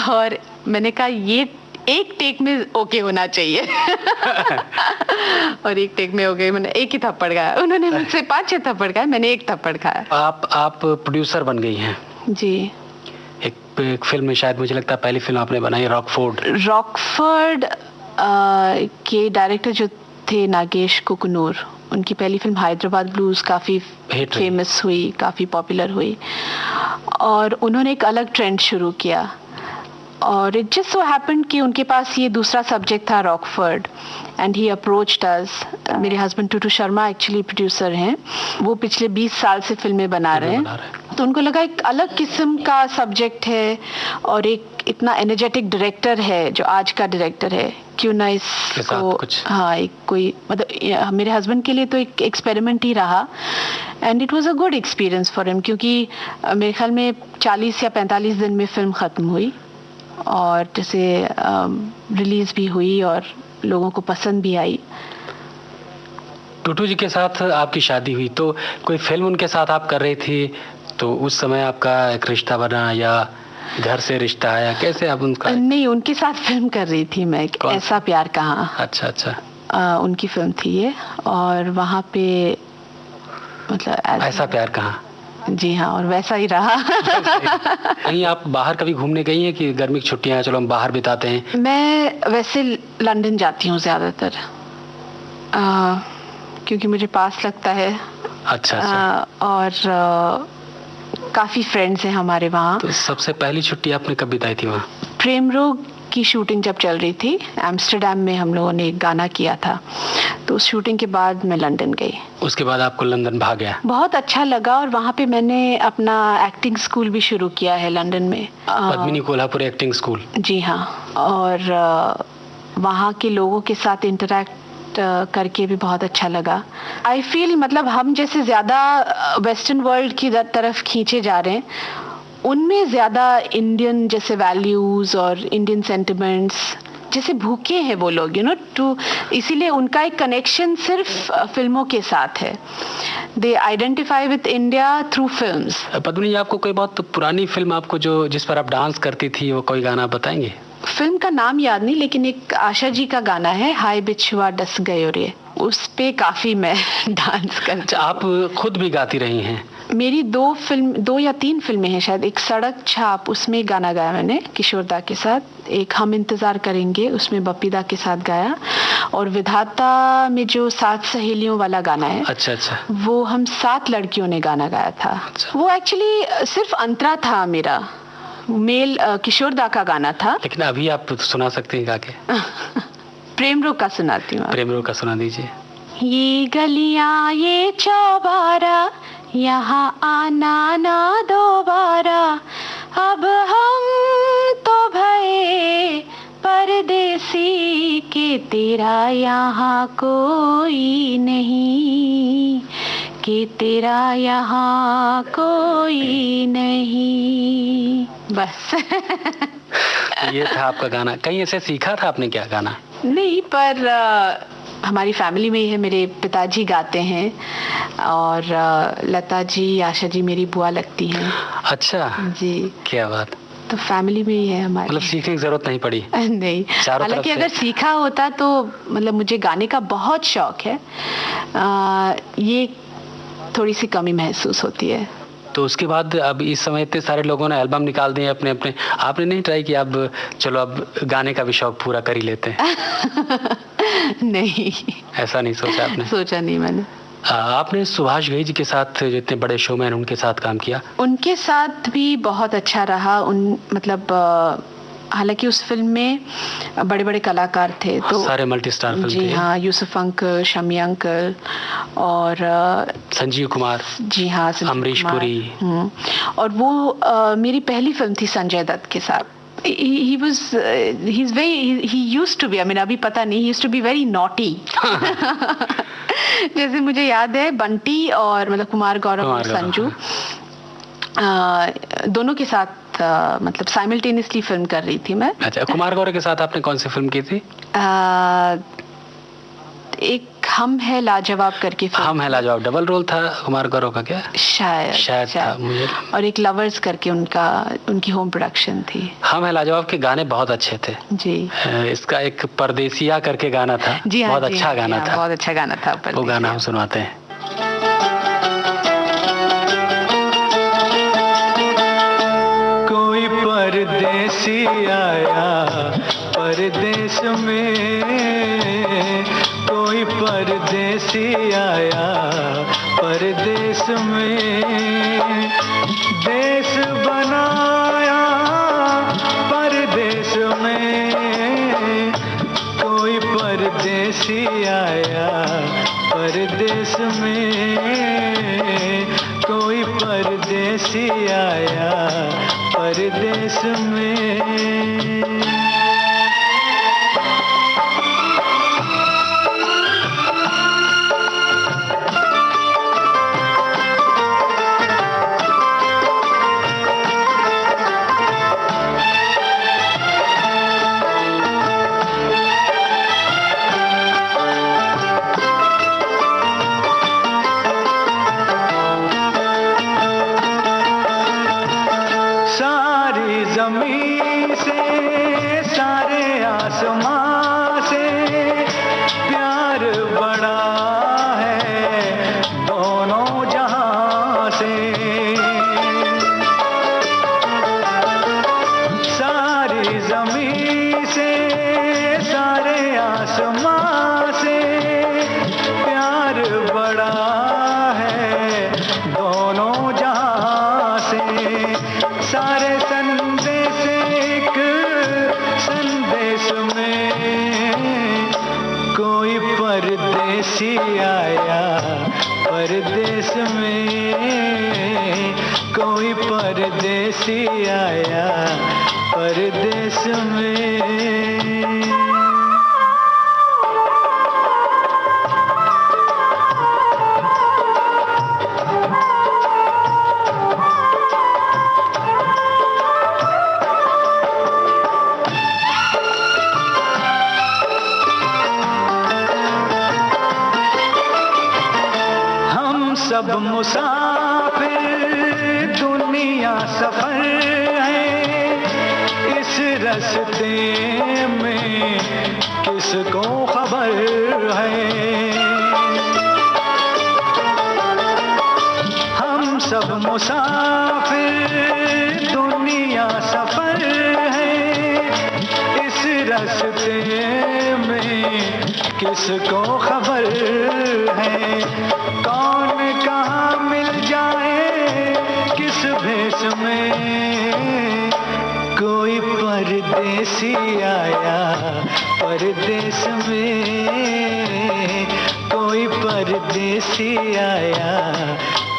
और मैंने कहा ये एक टेक में ओके होना चाहिए। और एक टेक में हो गई। मैंने एक ही थप्पड़ खाया, उन्होंने मुझसे 5-6 थप्पड़ खाए, मैंने एक थप्पड़ खाया। आप प्रोड्यूसर बन गई हैं? जी। एक फिल्म में शायद मुझे लगता है पहली फिल्म आपने बनाई रॉकफोर्ड के डायरेक्टर जो थे नागेश कुकनूर, उनकी पहली फिल्म हैदराबाद ब्लूज काफ़ी फेमस हुई, काफ़ी पॉपुलर हुई, और उन्होंने एक अलग ट्रेंड शुरू किया। और इट जस्ट सो हैपेंड कि उनके पास ये दूसरा सब्जेक्ट था रॉकफोर्ड, एंड ही अप्रोच्ड अस। मेरे हस्बैंड टूटू शर्मा एक्चुअली प्रोड्यूसर हैं, वो पिछले 20 साल से फिल्में बना रहे हैं। तो उनको लगा एक अलग किस्म का सब्जेक्ट है, और एक इतना एनर्जेटिक डायरेक्टर है जो आज का डायरेक्टर है, क्यों ना इसको, हाँ, एक कोई मतलब मेरे हस्बैंड के लिए तो एक एक्सपेरिमेंट ही रहा, and it was a good experience for him, क्योंकि मेरे ख्याल में 40 या 45 दिन में फिल्म ख़त्म हुई, और जैसे रिलीज भी हुई और लोगों को पसंद भी आई। टूटू जी के साथ आपकी शादी हुई, तो कोई फिल्म उनके साथ आप कर रही थी, तो उस समय आपका एक रिश्ता बना या घर से रिश्ता आया, कैसे आप उनका? नहीं, उनके साथ फिल्म कर रही थी मैं, ऐसा प्यार कहाँ। अच्छा। उनकी फिल्म थी ये, और वहाँ पे मतलब ऐसा प्यार कहाँ? जी हाँ, और वैसा ही रहा। कहीं आप बाहर कभी घूमने गई हैं कि गर्मी की छुट्टियां चलो हम बाहर बिताते हैं? मैं वैसे लंदन जाती हूँ ज़्यादातर, क्योंकि मुझे पास लगता है। अच्छा। और काफ़ी फ्रेंड्स हैं हमारे वहाँ। तो सबसे पहली छुट्टी आपने कब बिताई थी वहाँ? प्रेम रोग की शूटिंग जब चल रही थी एम्स्टर्डम में, हम लोगों ने एक गाना किया था, तो उस शूटिंग के बाद मैं लंदन गई। उसके बाद आपको लंदन भाग गया? बहुत अच्छा लगा, और वहाँ पे मैंने अपना एक्टिंग स्कूल भी शुरू किया है लंदन में, पद्मिनी कोल्हापुरे एक्टिंग स्कूल। जी हाँ, और वहाँ के लोगों के साथ इंटरैक्ट करके भी बहुत अच्छा लगा। आई फील मतलब हम जैसे ज़्यादा वेस्टर्न वर्ल्ड की तरफ खींचे जा रहे हैं, उनमें ज़्यादा इंडियन जैसे वैल्यूज़ और इंडियन सेंटिमेंट्स जैसे भूखे हैं वो लोग, टू, इसीलिए उनका एक कनेक्शन सिर्फ फिल्मों के साथ है। They identify with India through films. Padmini ji, आपको कोई बहुत पुरानी फिल्म आपको जिस पर आप डांस करती थी, वो कोई गाना बताएंगे? फिल्म का नाम याद नहीं, लेकिन एक आशा जी का गाना है, हाय बिछुआ डस गयो रे, उस पे काफी मैं डांस कर। आप खुद भी गाती रही हैं? मेरी 2 या 3 फिल्में हैं शायद। एक सड़क छाप, उसमें गाना गाया मैंने किशोर दा के साथ। एक हम इंतजार करेंगे, उसमें बप्पी दा के साथ गाया। और विधाता में जो 7 सहेलियों वाला गाना है, अच्छा, वो हम 7 लड़कियों ने गाना गाया था। अच्छा। वो एक्चुअली सिर्फ अंतरा था मेरा, मेल किशोर दा का गाना था। लेकिन अभी आप सुना सकते हैं गा के? प्रेम रोग का सुनाती हूँ। प्रेम रोग का सुना दीजिए। ये गलियां ये चौबारा, यहाँ आना ना दोबारा, अब हम तो भये परदेसी के, तेरा यहाँ कोई नहीं, कि तेरा यहाँ कोई नहीं। बस। ये था आपका गाना। कहीं ऐसे सीखा था आपने क्या गाना? नहीं, पर हमारी फैमिली में ही है। मेरे पिताजी गाते हैं और लता जी, आशा जी मेरी बुआ लगती हैं। अच्छा जी, क्या बात। तो फैमिली में ही है हमारे। मतलब सीखने की जरूरत नहीं पड़ी? नहीं, हालांकि अगर सीखा होता तो मतलब मुझे गाने का बहुत शौक है, ये थोड़ी सी कमी महसूस होती है। तो उसके बाद अब इस समय इतने सारे लोगों ने एल्बम निकाल दिए अपने अपने, आपने नहीं ट्राई किया अब चलो अब गाने का भी शौक पूरा कर ही लेते हैं? नहीं, ऐसा नहीं सोचा आपने? सोचा नहीं मैंने। आपने सुभाष घई जी के साथ जो इतने बड़े शोमैन उनके साथ काम किया? उनके साथ भी बहुत अच्छा रहा। मतलब हालांकि उस फिल्म में बड़े बड़े कलाकार थे, तो सारे मल्टी स्टार फिल्म जी हाँ, यूसुफ अंकल, शमी अंकल और संजीव कुमार, जी हाँ, अमरीश पुरी। और वो मेरी पहली फिल्म थी संजय दत्त के साथ। he used to be, I mean, अभी पता नहीं, he used to be very naughty। जैसे मुझे याद है बंटी और मतलब कुमार गौरव और संजू दोनों के साथ मतलब साइमल्टेनियसली फिल्म कर रही थी मैं। अच्छा, कुमार गौरव के साथ आपने कौन सी फिल्म की थी? एक हम है लाजवाब करके फिल्म। हम है लाजवाब डबल रोल था कुमार गौरव का क्या? शायद था मुझे। और एक लवर्स करके उनकी होम प्रोडक्शन थी। हम है लाजवाब के गाने बहुत अच्छे थे जी। इसका एक परदेसिया करके गाना था जी, बहुत अच्छा गाना था, बहुत अच्छा गाना था। वो गाना हम सुनवाते हैं। कोई परदेसी आया परदेश में, कोई परदेसी आया परदेश में, देश बनाया परदेश में, कोई परदेसी आया परदेश में, कोई परदेसी आया परदेश में। परदेसी आया परदेश में। हम सब मुसाफिर दुनिया सफर है, इस रास्ते में किसको खबर है। हम सब मुसाफिर, दुनिया सफर है, इस रास्ते में किसको खबर है। कौन कहाँ मिल जाए किस भेष में, कोई परदेसी आया परदेश में, कोई परदेसी आया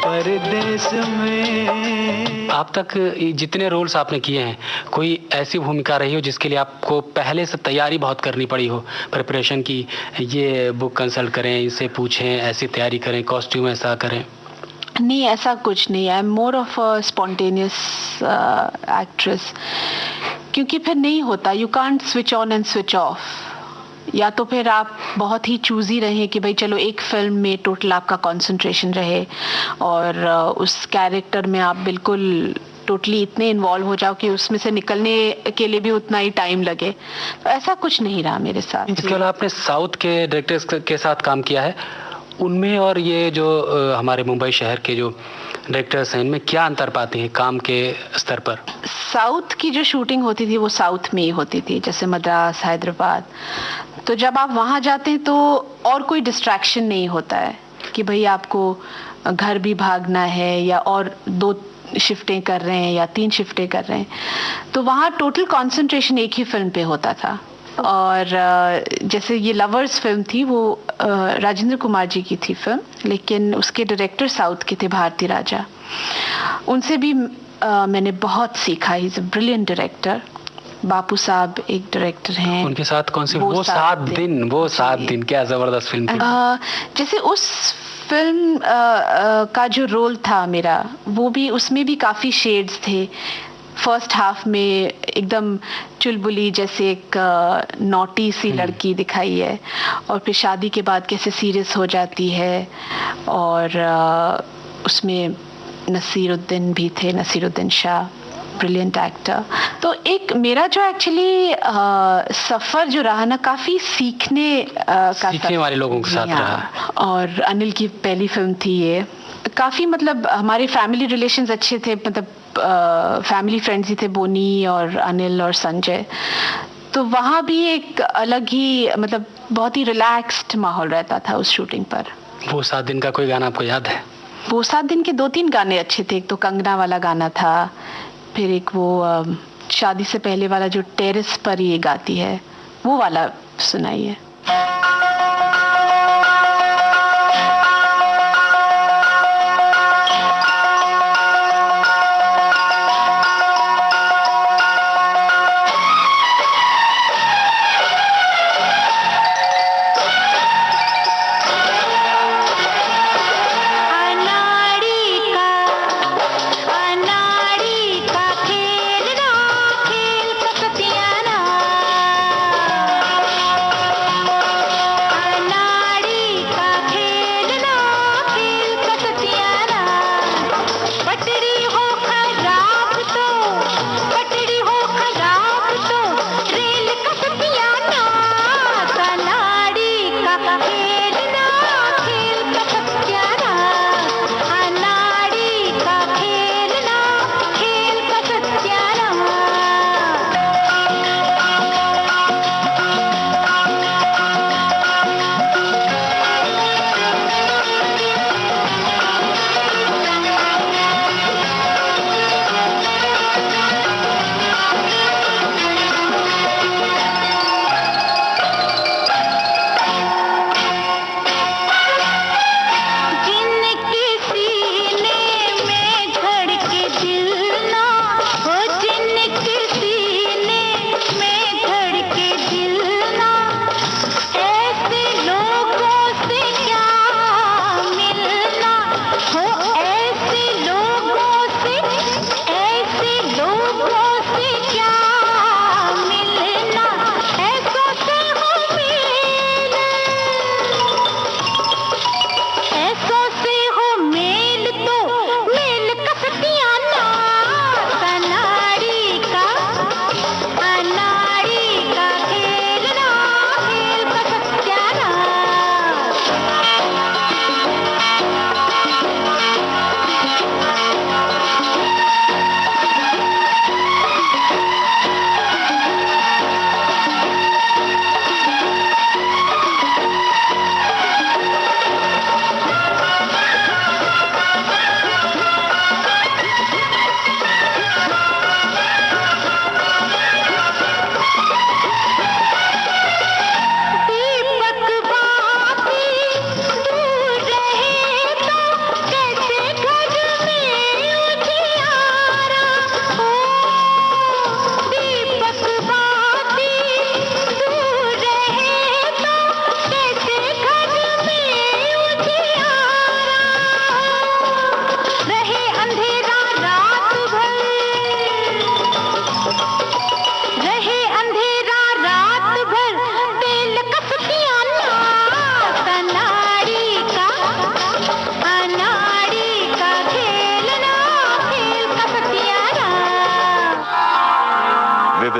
परदेश में। आप तक जितने रोल्स आपने किए हैं, कोई ऐसी भूमिका रही हो जिसके लिए आपको पहले से तैयारी बहुत करनी पड़ी हो, प्रिपरेशन की, ये बुक कंसल्ट करें, इसे पूछें, ऐसी तैयारी करें, कॉस्ट्यूम ऐसा करें? नहीं, ऐसा कुछ नहीं। I am more of a spontaneous actress, क्योंकि फिर नहीं होता, you can't switch on and switch off. या तो फिर आप बहुत ही चूजी रहें कि भाई चलो एक फिल्म में टोटल आपका कंसंट्रेशन रहे और उस कैरेक्टर में आप बिल्कुल टोटली इतने इन्वॉल्व हो जाओ कि उसमें से निकलने के लिए भी उतना ही टाइम लगे। तो ऐसा कुछ नहीं रहा मेरे साथ। इसके अलावा आपने साउथ के डायरेक्टर्स के साथ काम किया है, उनमें और ये जो हमारे मुंबई शहर के जो डायरेक्टर्स हैं, इनमें क्या अंतर पाते हैं काम के स्तर पर? साउथ की जो शूटिंग होती थी वो साउथ में ही होती थी, जैसे मद्रास, हैदराबाद। तो जब आप वहाँ जाते हैं तो और कोई डिस्ट्रैक्शन नहीं होता है कि भाई आपको घर भी भागना है या और 2 शिफ्टें कर रहे हैं या 3 शिफ्टें कर रहे हैं। तो वहाँ टोटल कंसंट्रेशन एक ही फिल्म पे होता था। और जैसे ये लवर्स फिल्म थी, वो राजेंद्र कुमार जी की थी फिल्म, लेकिन उसके डायरेक्टर साउथ के थे, भारती राजा। उनसे भी मैंने बहुत सीखा। He is a brilliant director. Bapu Sahab एक डायरेक्टर हैं। उनके साथ कौन सी? वो 7 दिन, वो 7 दिन, क्या जबरदस्त फिल्म थी। जैसे उस फिल्म का जो रोल था मेरा, वो भी, उसमें भी काफ़ी शेड्स थे। फर्स्ट हाफ में एकदम चुलबुली जैसे एक नॉटी सी लड़की दिखाई है, और फिर शादी के बाद कैसे सीरियस हो जाती है। और उसमें नसीरुद्दीन भी थे, नसीरुद्दीन शाह, ब्रिलियंट एक्टर। तो एक मेरा जो एक्चुअली सफ़र जो रहा ना, काफ़ी सीखने वाले लोगों के साथ रहा। और अनिल की पहली फिल्म थी ये। काफ़ी मतलब हमारे फैमिली रिलेशंस अच्छे थे, मतलब फैमिली फ्रेंड्स ही थे, बोनी और अनिल और संजय। तो वहाँ भी एक अलग ही, मतलब बहुत ही रिलैक्स्ड माहौल रहता था उस शूटिंग पर। वो 7 दिन का कोई गाना आपको याद है? वो 7 दिन के 2-3 गाने अच्छे थे। एक तो कंगना वाला गाना था, फिर एक वो शादी से पहले वाला जो टेरेस पर ये गाती है, वो वाला सुनाइए।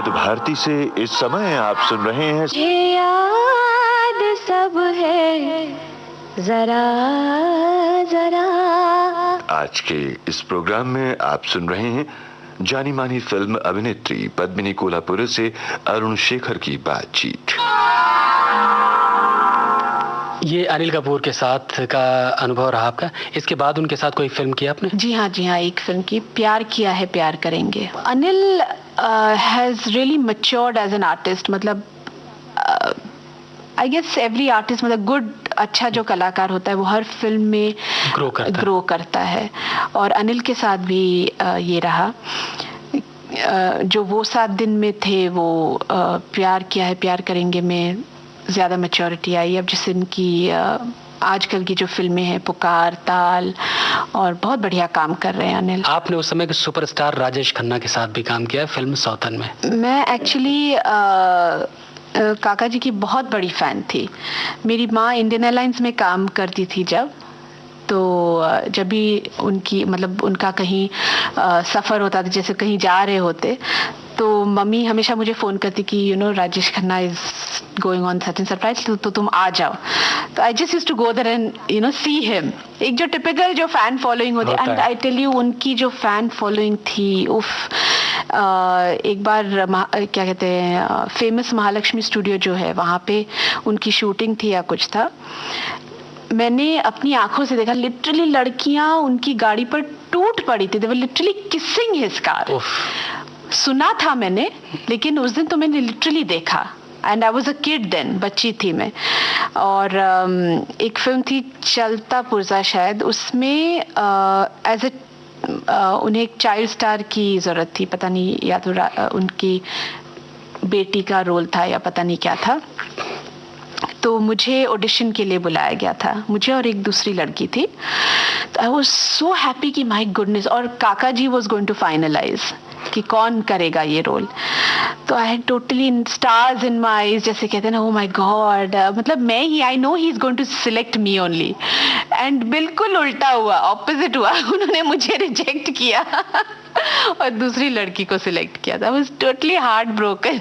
विविध भारती से इस समय आप सुन रहे हैं ये याद सब है जरा जरा। आज के इस प्रोग्राम में आप सुन रहे हैं जानी मानी फिल्म अभिनेत्री पद्मिनी कोल्हापुरे से अरुण शेखर की बातचीत। ये अनिल कपूर के साथ का अनुभव रहा आपका। इसके बाद उनके साथ कोई फिल्म की आपने? जी हाँ, एक फिल्म की, प्यार किया है प्यार करेंगे। Anil has really matured as an artist. मतलब आई गेस एवरी आर्टिस्ट, मतलब गुड, अच्छा जो कलाकार होता है वो हर फिल्म में ग्रो करता है। और अनिल के साथ भी ये रहा। जो वो 7 दिन में थे, वो प्यार किया है प्यार करेंगे में ज़्यादा मैच्योरिटी आई। अब जैसे इनकी आजकल की जो फिल्में हैं, पुकार, ताल, और बहुत बढ़िया काम कर रहे हैं अनिल। आपने उस समय के सुपरस्टार राजेश खन्ना के साथ भी काम किया है फिल्म सौतन में। मैं एक्चुअली काका जी की बहुत बड़ी फ़ैन थी। मेरी माँ इंडियन एयरलाइंस में काम करती थी जब भी उनकी, मतलब उनका कहीं सफ़र होता था, जैसे कहीं जा रहे होते, तो मम्मी हमेशा मुझे फ़ोन करती कि Rajesh Khanna is going on such and surprise, तो तुम आ जाओ। तो I just used to go there and see him. एक जो टिपिकल जो फ़ैन फॉलोइंग होती है, एंड आई टेल यू, उनकी जो फ़ैन फॉलोइंग थी, उफ। एक बार क्या कहते हैं, फेमस महालक्ष्मी स्टूडियो जो है, वहाँ पे उनकी शूटिंग थी या कुछ था। मैंने अपनी आंखों से देखा, लिटरली लड़कियां उनकी गाड़ी पर टूट पड़ी थी। They were literally kissing his car. सुना था मैंने, लेकिन उस दिन तो मैंने लिटरली देखा। And I was a kid then, बच्ची थी मैं। और एक फिल्म थी चलता पुर्जा शायद, उसमें एज ए उन्हें एक चाइल्ड स्टार की ज़रूरत थी। पता नहीं, या तो उनकी बेटी का रोल था या पता नहीं क्या था। तो मुझे ऑडिशन के लिए बुलाया गया था, मुझे और एक दूसरी लड़की थी। तो आई वाज सो हैप्पी कि माय गुडनेस, और Kaka ji was going to finalise कि कौन करेगा ये रोल। तो I had totally stars in my eyes, जैसे कहते हैं ना, ओ माय गॉड, मतलब मैं ही, I know he is going to select me only. And बिल्कुल उल्टा हुआ, ऑपोजिट हुआ। उन्होंने मुझे रिजेक्ट किया और दूसरी लड़की को सिलेक्ट किया था। I was totally heart broken.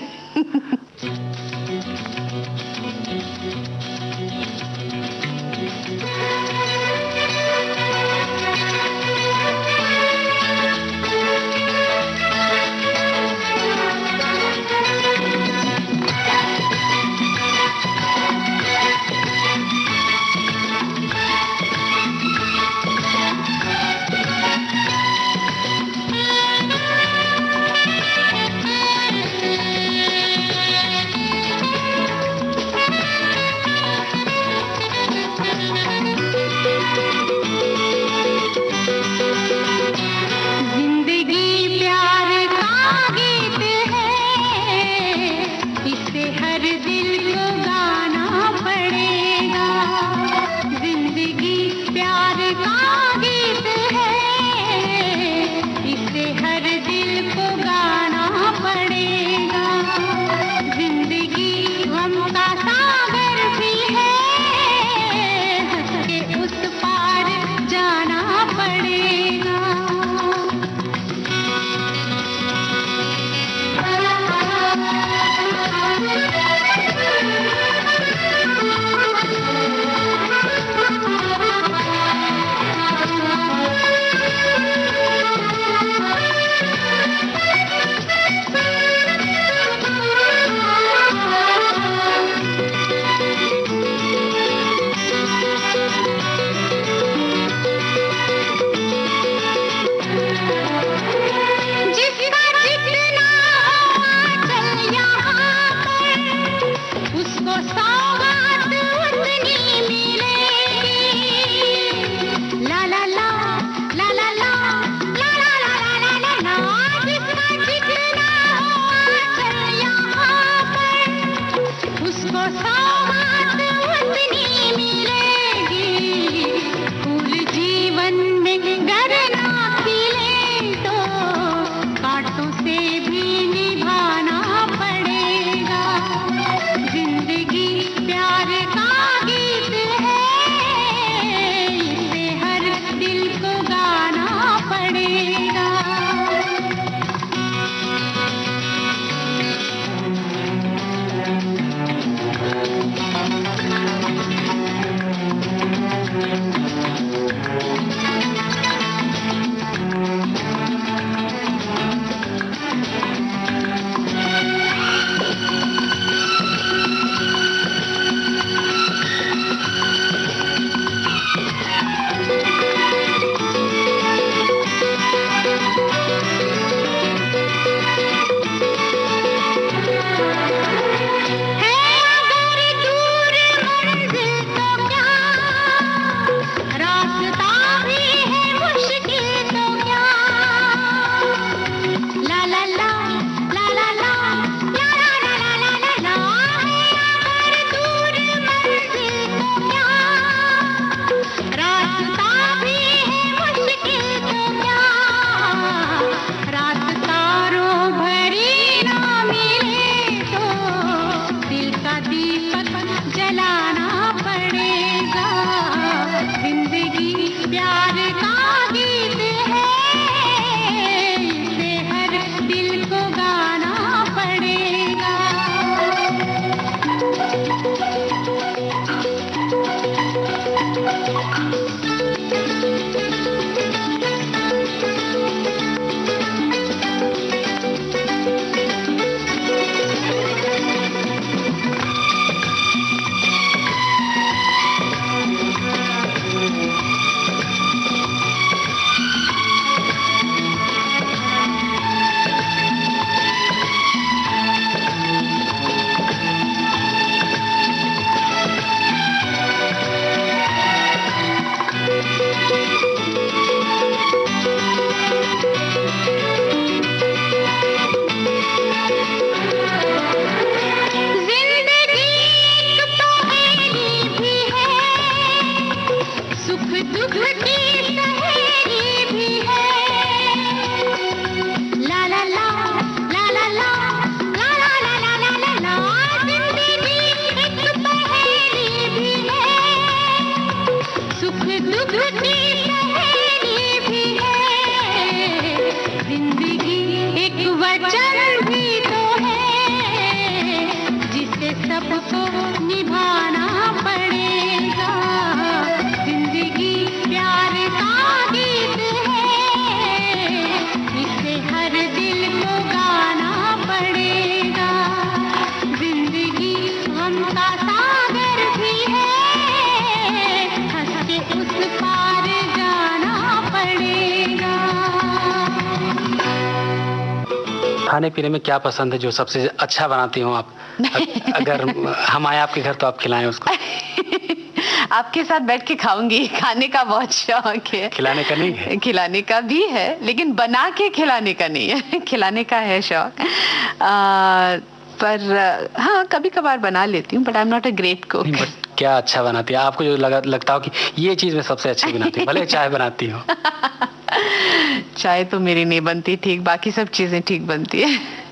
खाने पीने में क्या पसंद है जो सबसे अच्छा बनाती हो आप? अगर हम आए आपके घर तो आप खिलाएं उसको। आपके साथ बैठ के खाऊंगी। खाने का बहुत शौक है। खिलाने का नहीं है? खिलाने का भी है, लेकिन बना के खिलाने का नहीं है। खिलाने का है शौक। पर हाँ, कभी कभार बना लेती हूँ, but I am not a great cook. क्या अच्छा बनाती है आपको जो लगता हो कि ये चीज मैं सबसे अच्छी बनाती हूँ? भले चाय बनाती हूँ। चाय तो मेरी नहीं बनती ठीक, बाकी सब चीजें ठीक बनती है।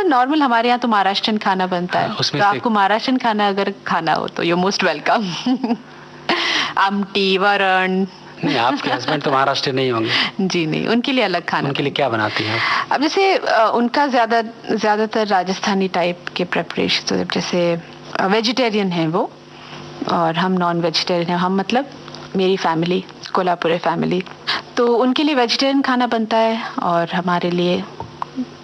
नॉर्मल हमारे यहाँ तो महाराष्ट्रन खाना बनता है। तो आपको महाराष्ट्रन खाना अगर खाना हो तो यू मोस्ट वेलकम। आमटी, वरण। नहीं, आपके हस्बैंड तो महाराष्ट्र नहीं होंगे। जी नहीं, उनके लिए अलग खाना। उनके लिए क्या बनाती हैं? अब जैसे उनका ज्यादातर राजस्थानी टाइप के प्रेपरेशन, तो जैसे वेजिटेरियन है वो और हम नॉन वेजिटेरियन है। हम मतलब मेरी फैमिली कोल्हापुरी फैमिली, तो उनके लिए वेजिटेरियन खाना बनता है और हमारे लिए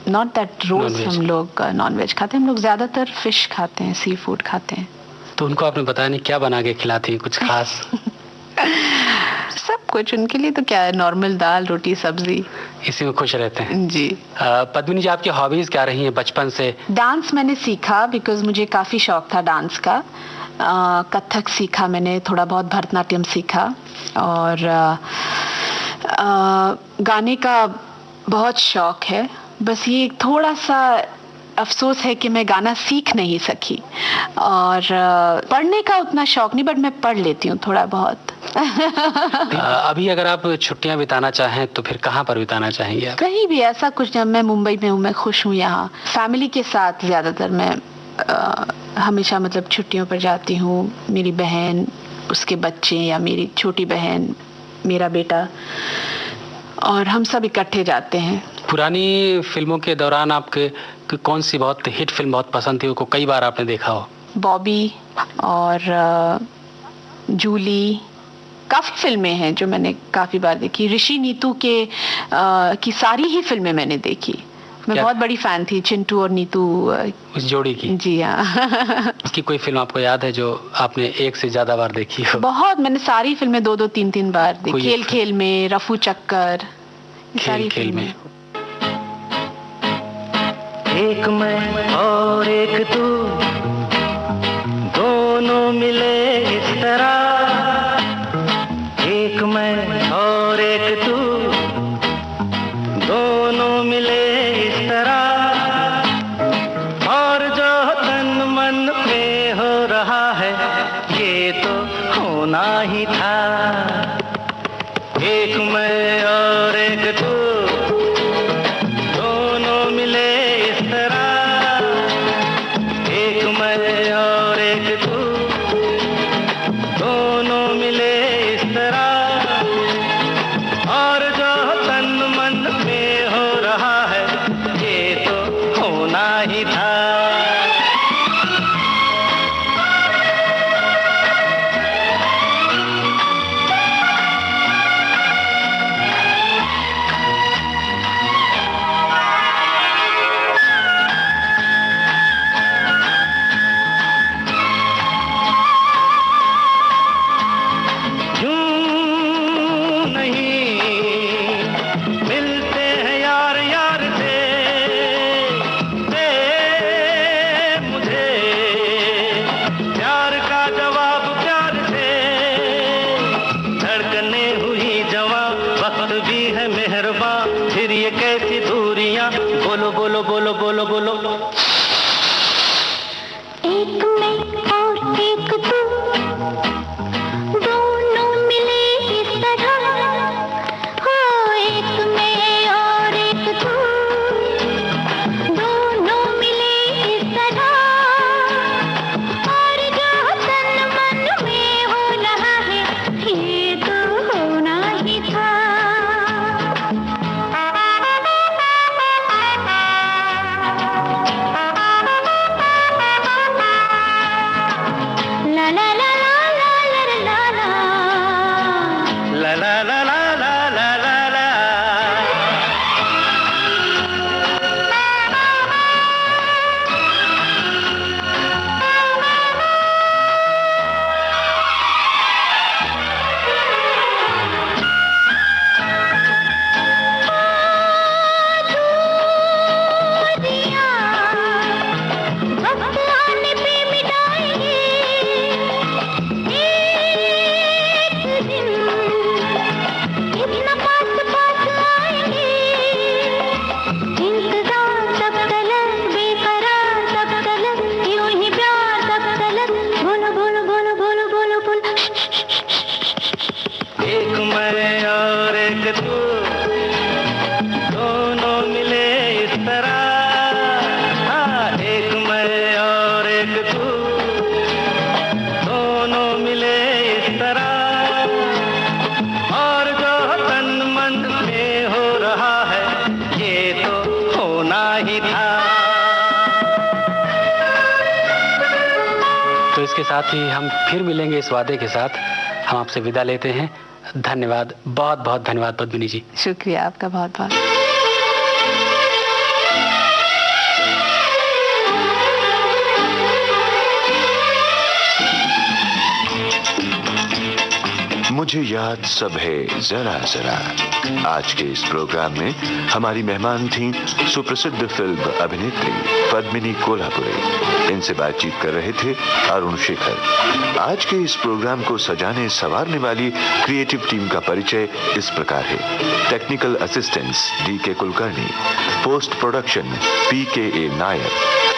नॉट दैट रोज हम लोग नॉन वेज खाते हैं। हम लोग ज्यादातर फिश खाते हैं, सी फूड खाते हैं। तो उनको आपने बताया नहीं क्या बना के खिलाती हैं कुछ खास? सब कुछ उनके लिए तो क्या है, नॉर्मल दाल रोटी सब्जी, इसी में खुश रहते हैं। जी। पद्मिनी जी, आपकी हॉबीज क्या रही हैं बचपन से? डांस मैंने सीखा बिकॉज मुझे काफी शौक था डांस का। कथक सीखा मैंने, थोड़ा बहुत भरतनाट्यम सीखा और गाने का बहुत शौक है। बस ये थोड़ा सा अफसोस है कि मैं गाना सीख नहीं सकी। और पढ़ने का उतना शौक नहीं, बट मैं पढ़ लेती हूँ थोड़ा बहुत। अभी अगर आप छुट्टियां बिताना चाहें तो फिर कहाँ पर बिताना चाहेंगे आप? कहीं भी, ऐसा कुछ नहीं। मैं मुंबई में हूँ, मैं खुश हूँ यहाँ। फैमिली के साथ ज्यादातर मैं हमेशा मतलब छुट्टियों पर जाती हूँ। मेरी बहन, उसके बच्चे, या मेरी छोटी बहन, मेरा बेटा, और हम सब इकट्ठे जाते हैं। पुरानी फिल्मों के दौरान आपके कौन सी बहुत हिट फिल्म बहुत पसंद थी, उसको कई बार आपने देखा हो? बॉबी और जूली, काफी फिल्में हैं जो मैंने काफी बार देखी। ऋषि नीतू की सारी ही फिल्में मैंने देखी। मैं बहुत बड़ी फैन थी चिंटू और नीतू उस जोड़ी की। जी हाँ। उसकी कोई फिल्म आपको याद है जो आपने एक से ज्यादा बार देखी हो? बहुत, मैंने सारी फिल्में 2-2 3-3 बार देखी। खेल खेल में, रफू चक्कर, सारी फिल्में। एक मैं और एक तू, दोनों मिले इस तरह। एक मैं और एक तू, दोनों मिले इस तरह। और जो तन मन में हो रहा है ये तो होना ही था। एक मैं और एक तू, दोनों मिले इस तरह। एक मैं और एक तू, दोनों मिले इस तरह। और जो तन मन में हो रहा है ये तो होना ही था। इसके साथ ही हम फिर मिलेंगे इस वादे के साथ। हम आपसे विदा लेते हैं। धन्यवाद, बहुत बहुत धन्यवाद पद्मिनी जी। शुक्रिया आपका बहुत बहुत। मुझे याद सब है जरा जरा। आज के इस प्रोग्राम में हमारी मेहमान थीं सुप्रसिद्ध फिल्म अभिनेत्री पद्मिनी कोल्हापुरे। इनसे बातचीत कर रहे थे अरुण शेखर। आज के इस प्रोग्राम को सजाने संवारने वाली क्रिएटिव टीम का परिचय इस प्रकार है। Technical assistants DK Kulkarni, post production PKA Nair,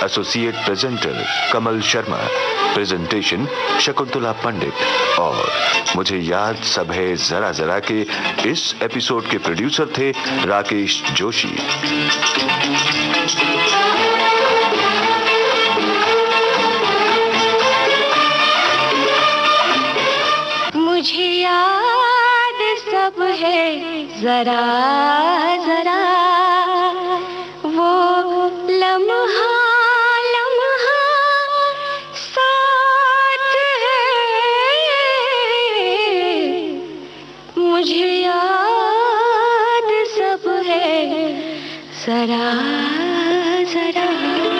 associate presenter Kamal Sharma, presentation Shakuntala Pandit और मुझे याद सब है जरा जरा के इस एपिसोड के प्रोड्यूसर थे राकेश जोशी। मुझे याद सब है जरा जरा, वो लम्हा साथ है। मुझे याद सब है जरा जरा।